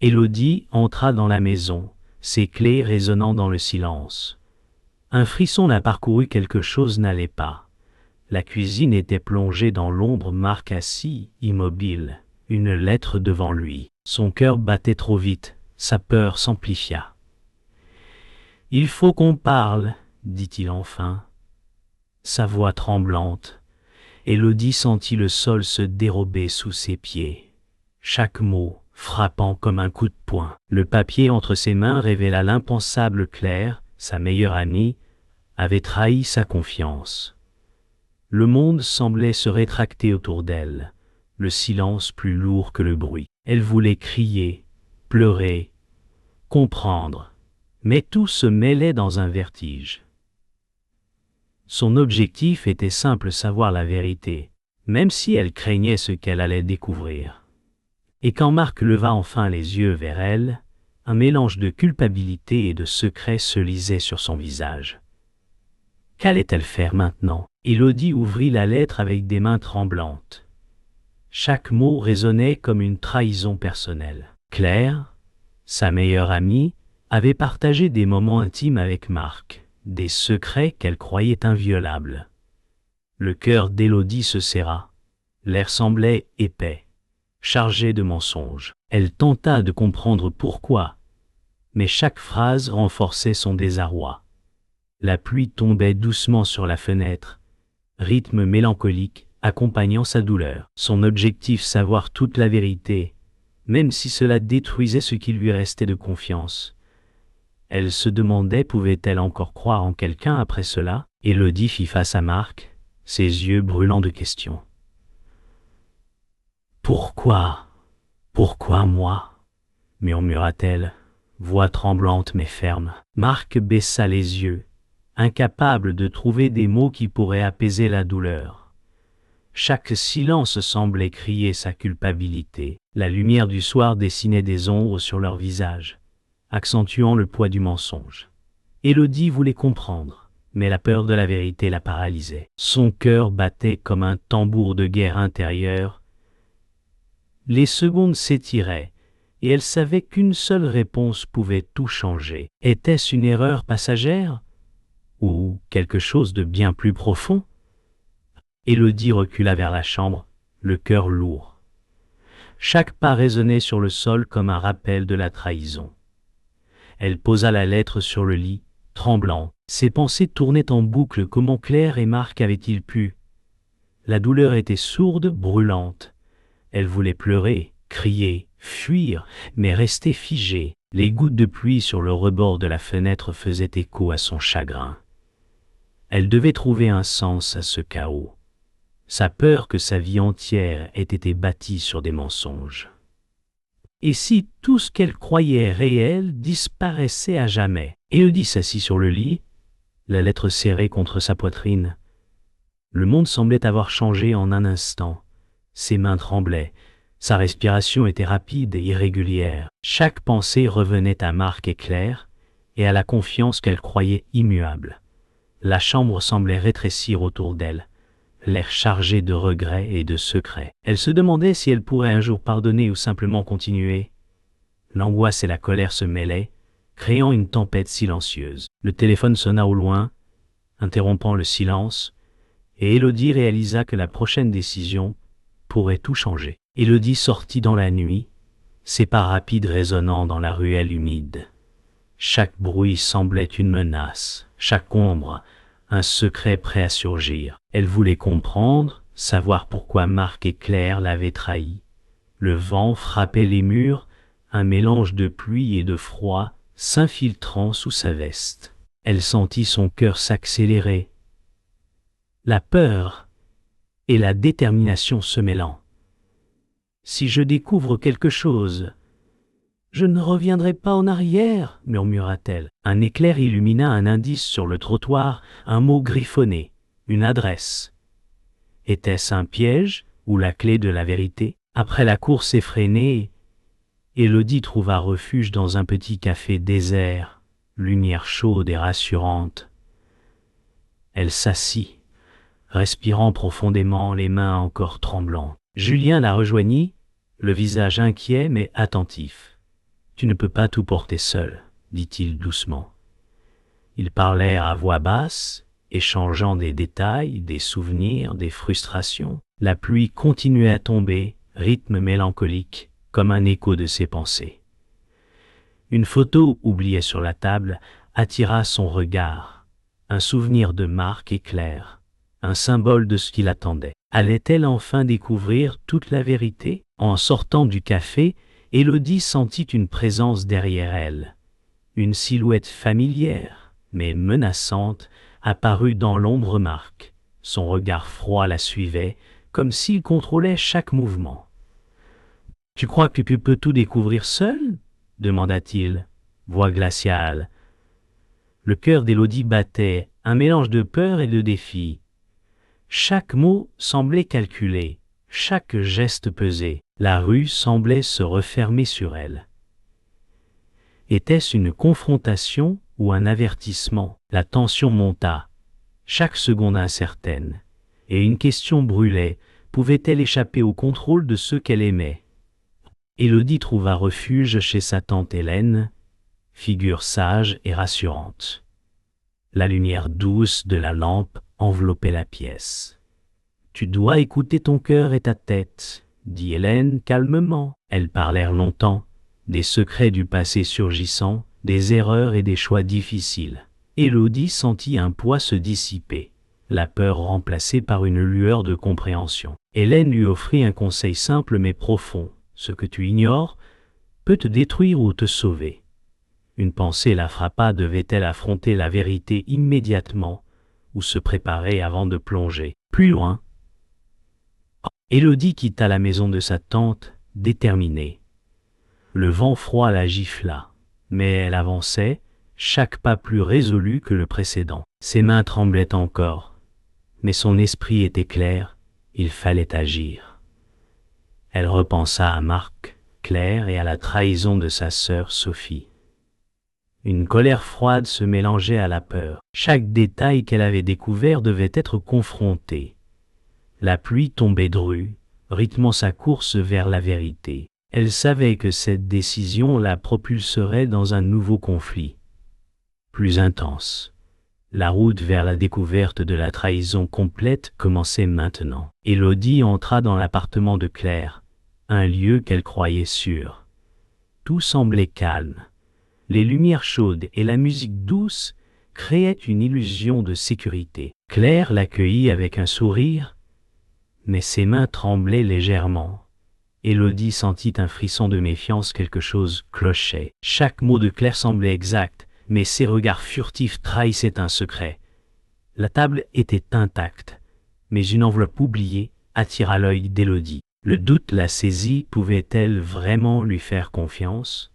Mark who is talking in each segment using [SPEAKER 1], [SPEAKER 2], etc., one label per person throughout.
[SPEAKER 1] Élodie entra dans la maison, ses clés résonnant dans le silence. Un frisson la parcourut, quelque chose n'allait pas. La cuisine était plongée dans l'ombre, Marc assis, immobile, une lettre devant lui. Son cœur battait trop vite, sa peur s'amplifia. « Il faut qu'on parle, » dit-il enfin. Sa voix tremblante, Élodie sentit le sol se dérober sous ses pieds. Chaque mot, frappant comme un coup de poing. Le papier entre ses mains révéla l'impensable. Claire, sa meilleure amie, avait trahi sa confiance. Le monde semblait se rétracter autour d'elle, le silence plus lourd que le bruit. Elle voulait crier, pleurer, comprendre, mais tout se mêlait dans un vertige. Son objectif était simple, savoir la vérité, même si elle craignait ce qu'elle allait découvrir. Et quand Marc leva enfin les yeux vers elle, un mélange de culpabilité et de secret se lisait sur son visage. Qu'allait-elle faire maintenant? Élodie ouvrit la lettre avec des mains tremblantes. Chaque mot résonnait comme une trahison personnelle. Claire, sa meilleure amie, avait partagé des moments intimes avec Marc, des secrets qu'elle croyait inviolables. Le cœur d'Élodie se serra. L'air semblait épais, chargé de mensonges. Elle tenta de comprendre pourquoi, mais chaque phrase renforçait son désarroi. La pluie tombait doucement sur la fenêtre, rythme mélancolique accompagnant sa douleur. Son objectif, savoir toute la vérité, même si cela détruisait ce qui lui restait de confiance. Elle se demandait, pouvait-elle encore croire en quelqu'un après cela? Élodie fit face à Marc, ses yeux brûlants de questions. « Pourquoi? Pourquoi moi ?» murmura-t-elle, voix tremblante mais ferme. Marc baissa les yeux, incapable de trouver des mots qui pourraient apaiser la douleur. Chaque silence semblait crier sa culpabilité. La lumière du soir dessinait des ombres sur leur visage, accentuant le poids du mensonge. Élodie voulait comprendre, mais la peur de la vérité la paralysait. Son cœur battait comme un tambour de guerre intérieure. Les secondes s'étiraient, et elle savait qu'une seule réponse pouvait tout changer. Était-ce une erreur passagère? Ou quelque chose de bien plus profond? Élodie recula vers la chambre, le cœur lourd. Chaque pas résonnait sur le sol comme un rappel de la trahison. Elle posa la lettre sur le lit, tremblant. Ses pensées tournaient en boucle. Comment Claire et Marc avaient-ils pu? La douleur était sourde, brûlante. Elle voulait pleurer, crier, fuir, mais restait figée. Les gouttes de pluie sur le rebord de la fenêtre faisaient écho à son chagrin. Elle devait trouver un sens à ce chaos. Sa peur que sa vie entière ait été bâtie sur des mensonges. Et si tout ce qu'elle croyait réel disparaissait à jamais? Élodie s'assit sur le lit, la lettre serrée contre sa poitrine. Le monde semblait avoir changé en un instant. Ses mains tremblaient, sa respiration était rapide et irrégulière. Chaque pensée revenait à Marc et Claire, et à la confiance qu'elle croyait immuable. La chambre semblait rétrécir autour d'elle, l'air chargé de regrets et de secrets. Elle se demandait si elle pourrait un jour pardonner ou simplement continuer. L'angoisse et la colère se mêlaient, créant une tempête silencieuse. Le téléphone sonna au loin, interrompant le silence, et Élodie réalisa que la prochaine décision pourrait tout changer. Élodie sortit dans la nuit, ses pas rapides résonnant dans la ruelle humide. Chaque bruit semblait une menace, chaque ombre, un secret prêt à surgir. Elle voulait comprendre, savoir pourquoi Marc et Claire l'avaient trahi. Le vent frappait les murs, un mélange de pluie et de froid s'infiltrant sous sa veste. Elle sentit son cœur s'accélérer, la peur et la détermination se mêlant. Si je découvre quelque chose, je ne reviendrai pas en arrière, murmura-t-elle. Un éclair illumina un indice sur le trottoir, un mot griffonné, une adresse. Était-ce un piège ou la clé de la vérité? Après la course effrénée, Élodie trouva refuge dans un petit café désert, lumière chaude et rassurante. Elle s'assit, respirant profondément, les mains encore tremblantes. Julien la rejoignit, le visage inquiet mais attentif. Tu ne peux pas tout porter seul, dit-il doucement. Ils parlèrent à voix basse, échangeant des détails, des souvenirs, des frustrations. La pluie continuait à tomber, rythme mélancolique, comme un écho de ses pensées. Une photo oubliée sur la table attira son regard. Un souvenir de Marc et Claire, un symbole de ce qu'il attendait. Allait-elle enfin découvrir toute la vérité? En sortant du café, Élodie sentit une présence derrière elle. Une silhouette familière, mais menaçante, apparut dans l'ombre Marc. Son regard froid la suivait, comme s'il contrôlait chaque mouvement. « Tu crois que tu peux tout découvrir seul ?» demanda-t-il, voix glaciale. Le cœur d'Élodie battait, un mélange de peur et de défi. Chaque mot semblait calculé, chaque geste pesé. La rue semblait se refermer sur elle. Était-ce une confrontation ou un avertissement? La tension monta, chaque seconde incertaine, et une question brûlait, pouvait-elle échapper au contrôle de ceux qu'elle aimait? Élodie trouva refuge chez sa tante Hélène, figure sage et rassurante. La lumière douce de la lampe enveloppait la pièce. « Tu dois écouter ton cœur et ta tête, » dit Hélène calmement. Elles parlèrent longtemps, des secrets du passé surgissant, des erreurs et des choix difficiles. Élodie sentit un poids se dissiper, la peur remplacée par une lueur de compréhension. Hélène lui offrit un conseil simple mais profond. Ce que tu ignores peut te détruire ou te sauver. Une pensée la frappa, devait-elle affronter la vérité immédiatement ou se préparer avant de plonger plus loin? Élodie quitta la maison de sa tante, déterminée. Le vent froid la gifla, mais elle avançait, chaque pas plus résolu que le précédent. Ses mains tremblaient encore, mais son esprit était clair, il fallait agir. Elle repensa à Marc, Claire et à la trahison de sa sœur Sophie. Une colère froide se mélangeait à la peur. Chaque détail qu'elle avait découvert devait être confronté. La pluie tombait drue, rythmant sa course vers la vérité. Elle savait que cette décision la propulserait dans un nouveau conflit, plus intense. La route vers la découverte de la trahison complète commençait maintenant. Élodie entra dans l'appartement de Claire, un lieu qu'elle croyait sûr. Tout semblait calme. Les lumières chaudes et la musique douce créaient une illusion de sécurité. Claire l'accueillit avec un sourire, mais ses mains tremblaient légèrement. Élodie sentit un frisson de méfiance, quelque chose clochait. Chaque mot de Claire semblait exact, mais ses regards furtifs trahissaient un secret. La table était intacte, mais une enveloppe oubliée attira l'œil d'Élodie. Le doute la saisit, pouvait-elle vraiment lui faire confiance?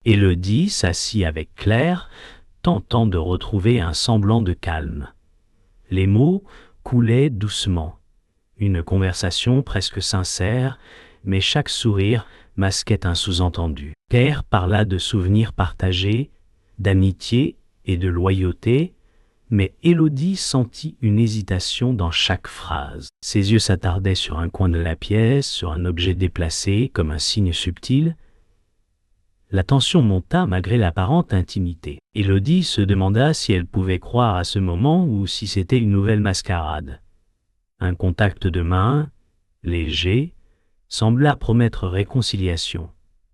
[SPEAKER 1] Élodie s'assit avec Claire, tentant de retrouver un semblant de calme. Les mots coulaient doucement. Une conversation presque sincère, mais chaque sourire masquait un sous-entendu. Claire parla de souvenirs partagés, d'amitié et de loyauté, mais Élodie sentit une hésitation dans chaque phrase. Ses yeux s'attardaient sur un coin de la pièce, sur un objet déplacé, comme un signe subtil. La tension monta malgré l'apparente intimité. Élodie se demanda si elle pouvait croire à ce moment ou si c'était une nouvelle mascarade. Un contact de main, léger, sembla promettre réconciliation,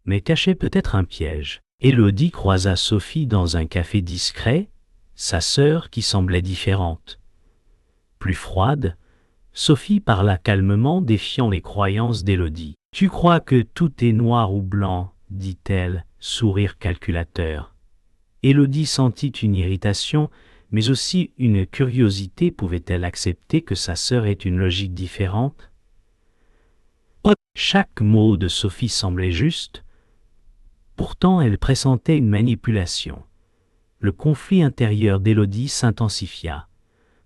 [SPEAKER 1] mais cachait peut-être un piège. Élodie croisa Sophie dans un café discret, sa sœur qui semblait différente. Plus froide, Sophie parla calmement, défiant les croyances d'Élodie. « Tu crois que tout est noir ou blanc ?» dit-elle, sourire calculateur. Élodie sentit une irritation, mais aussi une curiosité. Pouvait-elle accepter que sa sœur ait une logique différente? Chaque mot de Sophie semblait juste. Pourtant, elle pressentait une manipulation. Le conflit intérieur d'Élodie s'intensifia.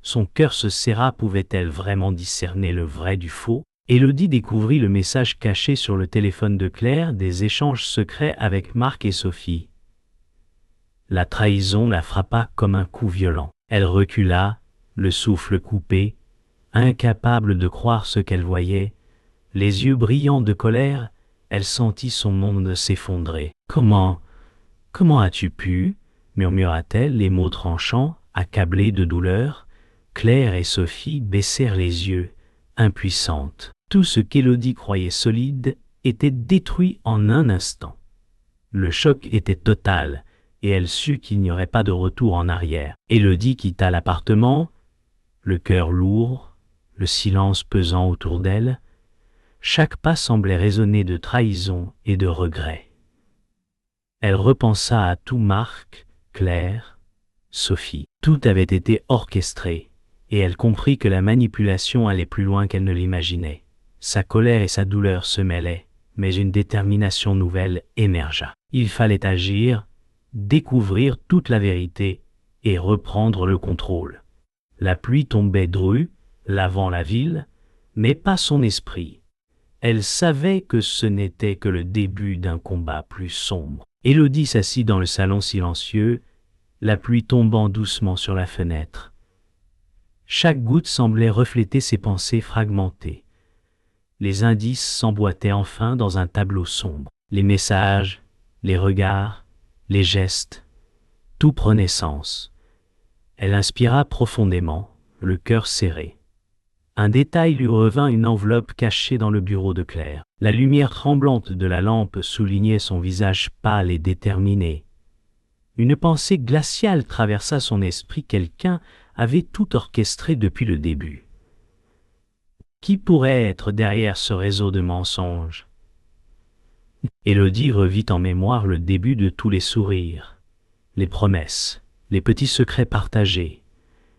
[SPEAKER 1] Son cœur se serra. Pouvait-elle vraiment discerner le vrai du faux? Élodie découvrit le message caché sur le téléphone de Claire, des échanges secrets avec Marc et Sophie. La trahison la frappa comme un coup violent. Elle recula, le souffle coupé, incapable de croire ce qu'elle voyait. Les yeux brillants de colère, Elle sentit son monde s'effondrer. « Comment as-tu pu ?» murmura-t-elle, les mots tranchants, accablée de douleur. Claire et Sophie baissèrent les yeux, impuissantes. Tout ce qu'Élodie croyait solide était détruit en un instant. Le choc était total, et elle sut qu'il n'y aurait pas de retour en arrière. Élodie quitta l'appartement, le cœur lourd, le silence pesant autour d'elle. Chaque pas semblait résonner de trahison et de regret. Elle repensa à tout Marc, Claire, Sophie. Tout avait été orchestré, et elle comprit que la manipulation allait plus loin qu'elle ne l'imaginait. Sa colère et sa douleur se mêlaient, mais une détermination nouvelle émergea. Il fallait agir, découvrir toute la vérité et reprendre le contrôle. La pluie tombait drue, lavant la ville, mais pas son esprit. Elle savait que ce n'était que le début d'un combat plus sombre. Élodie s'assit dans le salon silencieux, la pluie tombant doucement sur la fenêtre. Chaque goutte semblait refléter ses pensées fragmentées. Les indices s'emboîtaient enfin dans un tableau sombre. Les messages, les regards, les gestes, tout prenait sens. Elle inspira profondément, le cœur serré. Un détail lui revint, une enveloppe cachée dans le bureau de Claire. La lumière tremblante de la lampe soulignait son visage pâle et déterminé. Une pensée glaciale traversa son esprit, quelqu'un avait tout orchestré depuis le début. Qui pourrait être derrière ce réseau de mensonges? Élodie revit en mémoire le début de tous les sourires, les promesses, les petits secrets partagés.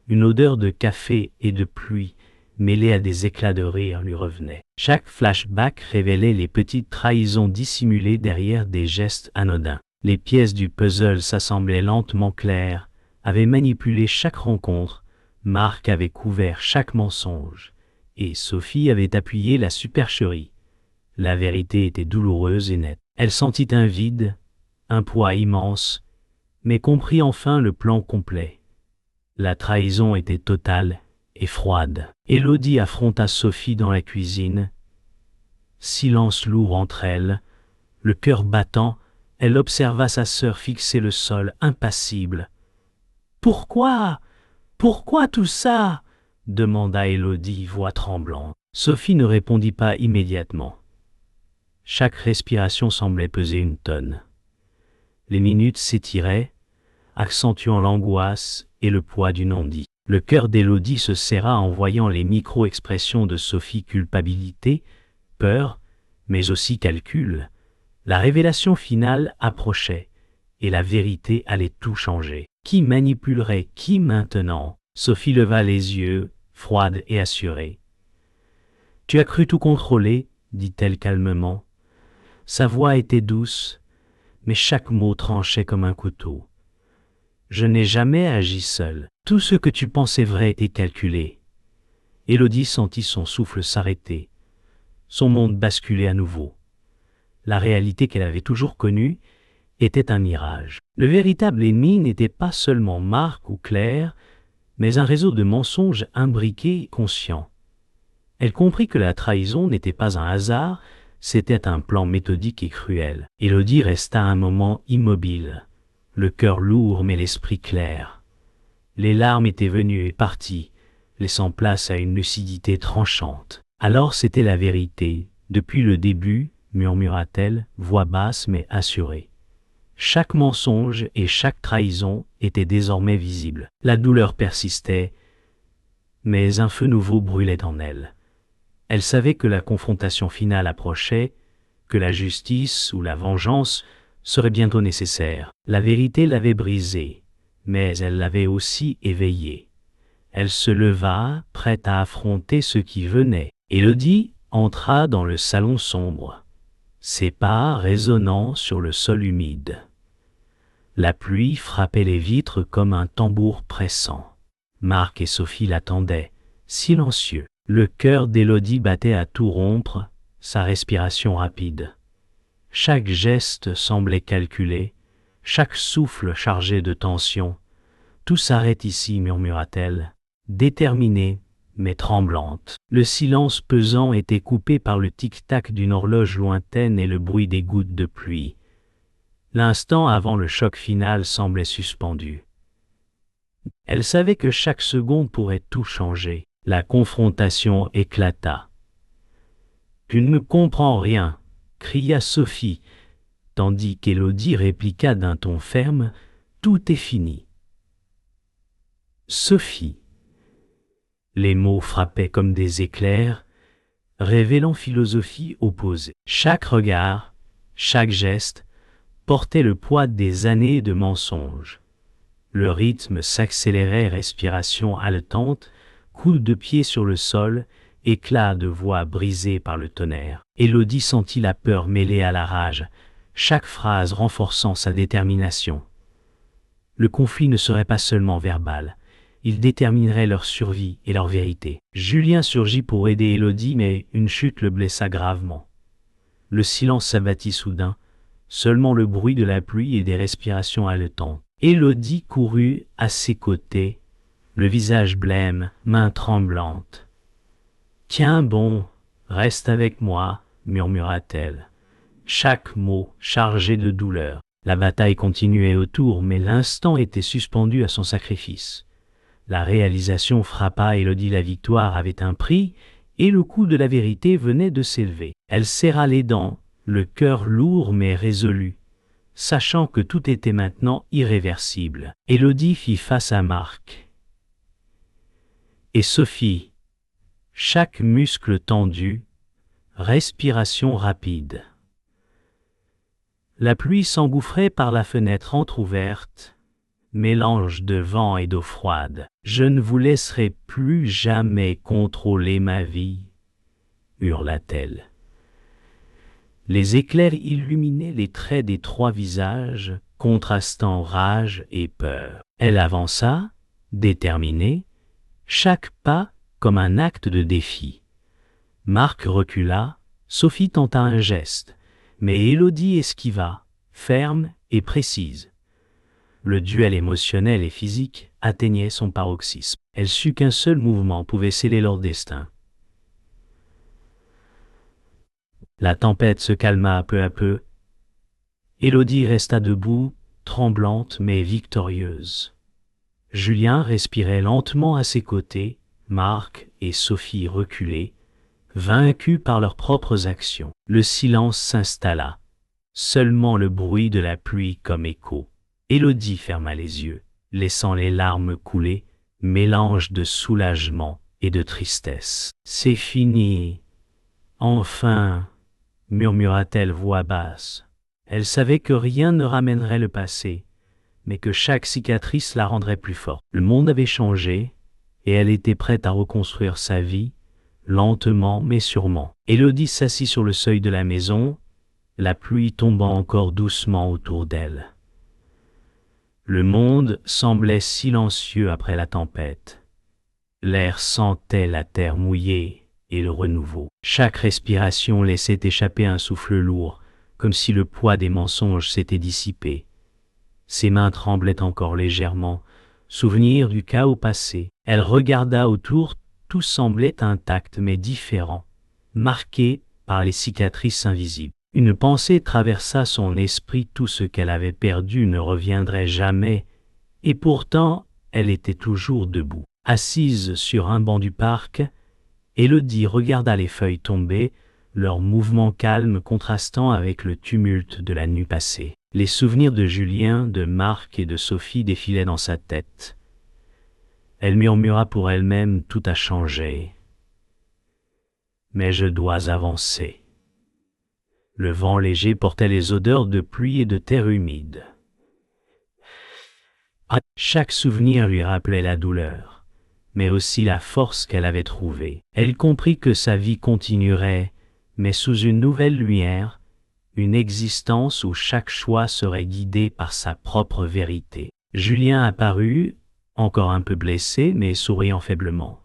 [SPEAKER 1] Une odeur de café et de pluie mêlée à des éclats de rire lui revenait. Chaque flashback révélait les petites trahisons dissimulées derrière des gestes anodins. Les pièces du puzzle s'assemblaient lentement. Claire avait manipulé chaque rencontre, Marc avait couvert chaque mensonge, et Sophie avait appuyé la supercherie. La vérité était douloureuse et nette. Elle sentit un vide, un poids immense, mais comprit enfin le plan complet. La trahison était totale et froide. Élodie affronta Sophie dans la cuisine. Silence lourd entre elles, le cœur battant, elle observa sa sœur fixer le sol, impassible. « Pourquoi? Pourquoi tout ça ?» demanda Élodie, voix tremblante. Sophie ne répondit pas immédiatement. Chaque respiration semblait peser une tonne. Les minutes s'étiraient, accentuant l'angoisse et le poids du non-dit. Le cœur d'Élodie se serra en voyant les micro-expressions de Sophie: culpabilité, peur, mais aussi calcul. La révélation finale approchait, et la vérité allait tout changer. Qui manipulerait qui maintenant? Sophie leva les yeux, froide et assurée. « Tu as cru tout contrôler, » dit-elle calmement. Sa voix était douce, mais chaque mot tranchait comme un couteau. « Je n'ai jamais agi seule. Tout ce que tu pensais vrai était calculé. » Élodie sentit son souffle s'arrêter. Son monde basculait à nouveau. La réalité qu'elle avait toujours connue était un mirage. Le véritable ennemi n'était pas seulement Marc ou Claire, mais un réseau de mensonges imbriqués et conscients. Elle comprit que la trahison n'était pas un hasard, c'était un plan méthodique et cruel. Élodie resta un moment immobile, le cœur lourd mais l'esprit clair. Les larmes étaient venues et parties, laissant place à une lucidité tranchante. Alors c'était la vérité, depuis le début, murmura-t-elle, voix basse mais assurée. Chaque mensonge et chaque trahison étaient désormais visibles. La douleur persistait, mais un feu nouveau brûlait en elle. Elle savait que la confrontation finale approchait, que la justice ou la vengeance serait bientôt nécessaire. La vérité l'avait brisée, mais elle l'avait aussi éveillée. Elle se leva, prête à affronter ce qui venait. Élodie entra dans le salon sombre, ses pas résonnant sur le sol humide. La pluie frappait les vitres comme un tambour pressant. Marc et Sophie l'attendaient, silencieux. Le cœur d'Élodie battait à tout rompre, sa respiration rapide. Chaque geste semblait calculé, chaque souffle chargé de tension. « Tout s'arrête ici, » murmura-t-elle. Déterminée, mais tremblante. Le silence pesant était coupé par le tic-tac d'une horloge lointaine et le bruit des gouttes de pluie. L'instant avant le choc final semblait suspendu. Elle savait que chaque seconde pourrait tout changer. La confrontation éclata. « Tu ne me comprends rien !» cria Sophie, tandis qu'Élodie répliqua d'un ton ferme « Tout est fini !» Sophie. Les mots frappaient comme des éclairs, révélant philosophie opposée. Chaque regard, chaque geste, portait le poids des années de mensonges. Le rythme s'accélérait, respiration haletante, coups de pied sur le sol, éclats de voix brisés par le tonnerre. Élodie sentit la peur mêlée à la rage, chaque phrase renforçant sa détermination. Le conflit ne serait pas seulement verbal, il déterminerait leur survie et leur vérité. Julien surgit pour aider Élodie, mais une chute le blessa gravement. Le silence s'abattit soudain, seulement le bruit de la pluie et des respirations haletantes. Élodie courut à ses côtés, le visage blême, mains tremblantes. « Tiens bon, reste avec moi, » murmura-t-elle, chaque mot chargé de douleur. La bataille continuait autour, mais l'instant était suspendu à son sacrifice. La réalisation frappa Élodie, la victoire avait un prix, et le coup de la vérité venait de s'élever. Elle serra les dents, le cœur lourd mais résolu, sachant que tout était maintenant irréversible. Élodie fit face à Marc et Sophie, chaque muscle tendu, respiration rapide. La pluie s'engouffrait par la fenêtre entr'ouverte, mélange de vent et d'eau froide. « Je ne vous laisserai plus jamais contrôler ma vie », hurla-t-elle. Les éclairs illuminaient les traits des trois visages, contrastant rage et peur. Elle avança, déterminée, chaque pas comme un acte de défi. Marc recula, Sophie tenta un geste, mais Élodie esquiva, ferme et précise. Le duel émotionnel et physique atteignait son paroxysme. Elle sut qu'un seul mouvement pouvait sceller leur destin. La tempête se calma peu à peu. Élodie resta debout, tremblante mais victorieuse. Julien respirait lentement à ses côtés, Marc et Sophie reculaient, vaincus par leurs propres actions. Le silence s'installa, seulement le bruit de la pluie comme écho. Élodie ferma les yeux, laissant les larmes couler, mélange de soulagement et de tristesse. « C'est fini, enfin !» murmura-t-elle voix basse. Elle savait que rien ne ramènerait le passé, mais que chaque cicatrice la rendrait plus forte. Le monde avait changé, et elle était prête à reconstruire sa vie, lentement mais sûrement. Élodie s'assit sur le seuil de la maison, la pluie tombant encore doucement autour d'elle. Le monde semblait silencieux après la tempête. L'air sentait la terre mouillée et le renouveau. Chaque respiration laissait échapper un souffle lourd, comme si le poids des mensonges s'était dissipé. Ses mains tremblaient encore légèrement, souvenir du chaos passé. Elle regarda autour, tout semblait intact mais différent, marqué par les cicatrices invisibles. Une pensée traversa son esprit, tout ce qu'elle avait perdu ne reviendrait jamais, et pourtant elle était toujours debout. Assise sur un banc du parc, Élodie regarda les feuilles tomber, leur mouvement calme contrastant avec le tumulte de la nuit passée. Les souvenirs de Julien, de Marc et de Sophie défilaient dans sa tête. Elle murmura pour elle-même, tout a changé. Mais je dois avancer. Le vent léger portait les odeurs de pluie et de terre humide. Chaque souvenir lui rappelait la douleur, mais aussi la force qu'elle avait trouvée. Elle comprit que sa vie continuerait, mais sous une nouvelle lumière, une existence où chaque choix serait guidé par sa propre vérité. Julien apparut, encore un peu blessé, mais souriant faiblement.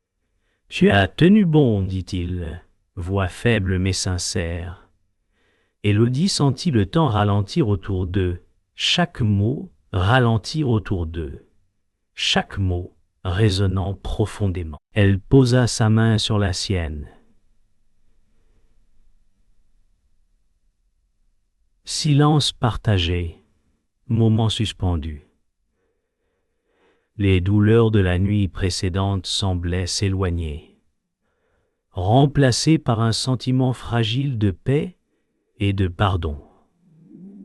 [SPEAKER 1] « Tu as tenu bon, dit-il, voix faible mais sincère. » Élodie sentit le temps ralentir autour d'eux, chaque mot ralentir autour d'eux. Chaque mot résonnant profondément. Elle posa sa main sur la sienne. Silence partagé, moment suspendu. Les douleurs de la nuit précédente semblaient s'éloigner, remplacées par un sentiment fragile de paix et de pardon.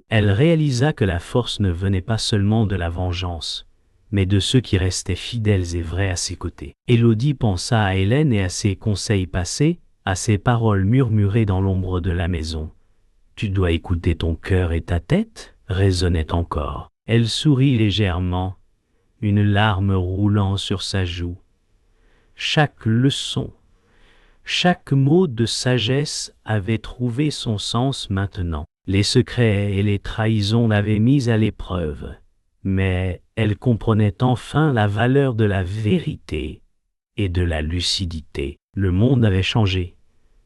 [SPEAKER 1] Elle réalisa que la force ne venait pas seulement de la vengeance, mais de ceux qui restaient fidèles et vrais à ses côtés. Élodie pensa à Hélène et à ses conseils passés, à ses paroles murmurées dans l'ombre de la maison. « Tu dois écouter ton cœur et ta tête » résonnait encore. Elle sourit légèrement, une larme roulant sur sa joue. Chaque leçon, chaque mot de sagesse avait trouvé son sens maintenant. Les secrets et les trahisons l'avaient mise à l'épreuve, mais elle comprenait enfin la valeur de la vérité et de la lucidité. Le monde avait changé,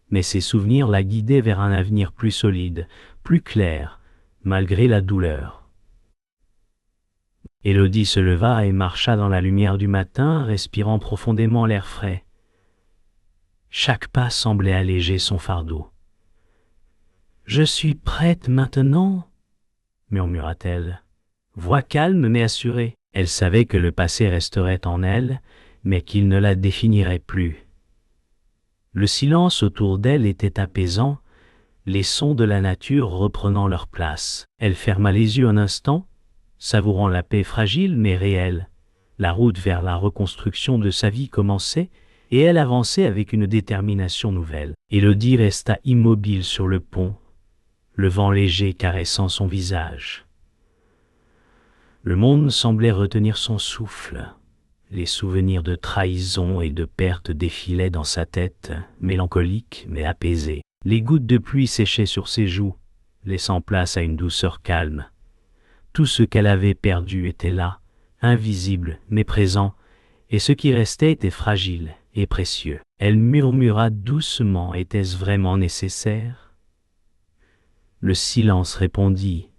[SPEAKER 1] mais ses souvenirs la guidaient vers un avenir plus solide, plus clair, malgré la douleur. Élodie se leva et marcha dans la lumière du matin, respirant profondément l'air frais. Chaque pas semblait alléger son fardeau. « Je suis prête maintenant » murmura-t-elle. Voix calme mais assurée. Elle savait que le passé resterait en elle, mais qu'il ne la définirait plus. Le silence autour d'elle était apaisant, les sons de la nature reprenant leur place. Elle ferma les yeux un instant, savourant la paix fragile mais réelle. La route vers la reconstruction de sa vie commençait, et elle avançait avec une détermination nouvelle. Élodie resta immobile sur le pont, le vent léger caressant son visage. Le monde semblait retenir son souffle. Les souvenirs de trahison et de perte défilaient dans sa tête, mélancoliques mais apaisés. Les gouttes de pluie séchaient sur ses joues, laissant place à une douceur calme. Tout ce qu'elle avait perdu était là, invisible mais présent, et ce qui restait était fragile et précieux. Elle murmura doucement, était-ce vraiment nécessaire? Le silence répondit,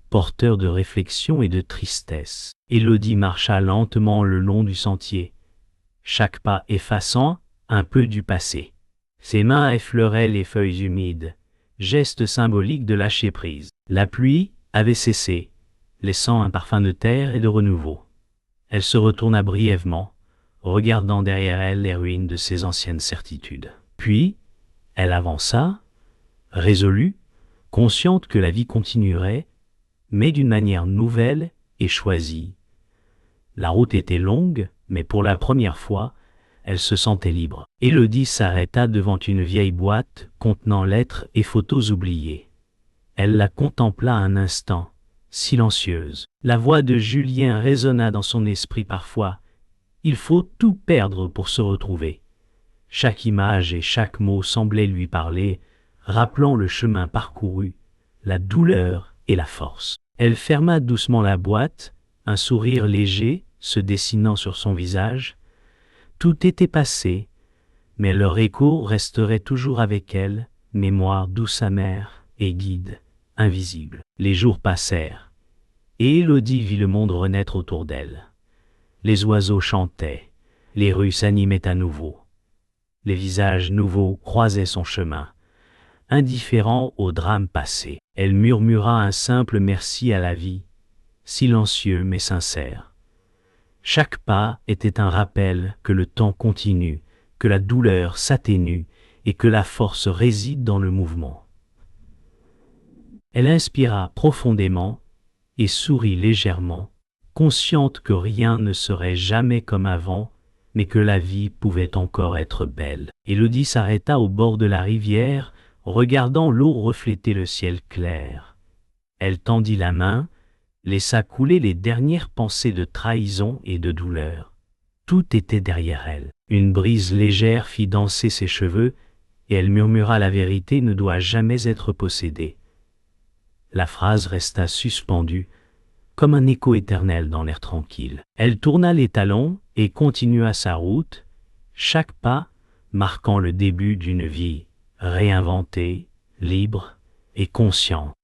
[SPEAKER 1] porteur de réflexion et de tristesse. Élodie marcha lentement le long du sentier, chaque pas effaçant un peu du passé. Ses mains effleuraient les feuilles humides, geste symbolique de lâcher prise. La pluie avait cessé, laissant un parfum de terre et de renouveau. Elle se retourna brièvement, regardant derrière elle les ruines de ses anciennes certitudes. Puis, elle avança, résolue, consciente que la vie continuerait, mais d'une manière nouvelle et choisie. La route était longue, mais pour la première fois, elle se sentait libre. Élodie s'arrêta devant une vieille boîte contenant lettres et photos oubliées. Elle la contempla un instant, silencieuse. La voix de Julien résonna dans son esprit parfois. Il faut tout perdre pour se retrouver. Chaque image et chaque mot semblait lui parler, rappelant le chemin parcouru, la douleur et la force. Elle ferma doucement la boîte, un sourire léger se dessinant sur son visage. Tout était passé, mais leur écho resterait toujours avec elle, mémoire douce amère et guide invisible. Les jours passèrent, et Élodie vit le monde renaître autour d'elle. Les oiseaux chantaient, les rues s'animaient à nouveau. Les visages nouveaux croisaient son chemin. Indifférent au drame passé, elle murmura un simple merci à la vie, silencieux mais sincère. Chaque pas était un rappel que le temps continue, que la douleur s'atténue et que la force réside dans le mouvement. Elle inspira profondément et sourit légèrement, consciente que rien ne serait jamais comme avant, mais que la vie pouvait encore être belle. Élodie s'arrêta au bord de la rivière, regardant l'eau refléter le ciel clair. Elle tendit la main, laissa couler les dernières pensées de trahison et de douleur. Tout était derrière elle. Une brise légère fit danser ses cheveux, et elle murmura: la vérité ne doit jamais être possédée. La phrase resta suspendue, comme un écho éternel dans l'air tranquille. Elle tourna les talons et continua sa route, chaque pas marquant le début d'une vie réinventée, libre et consciente.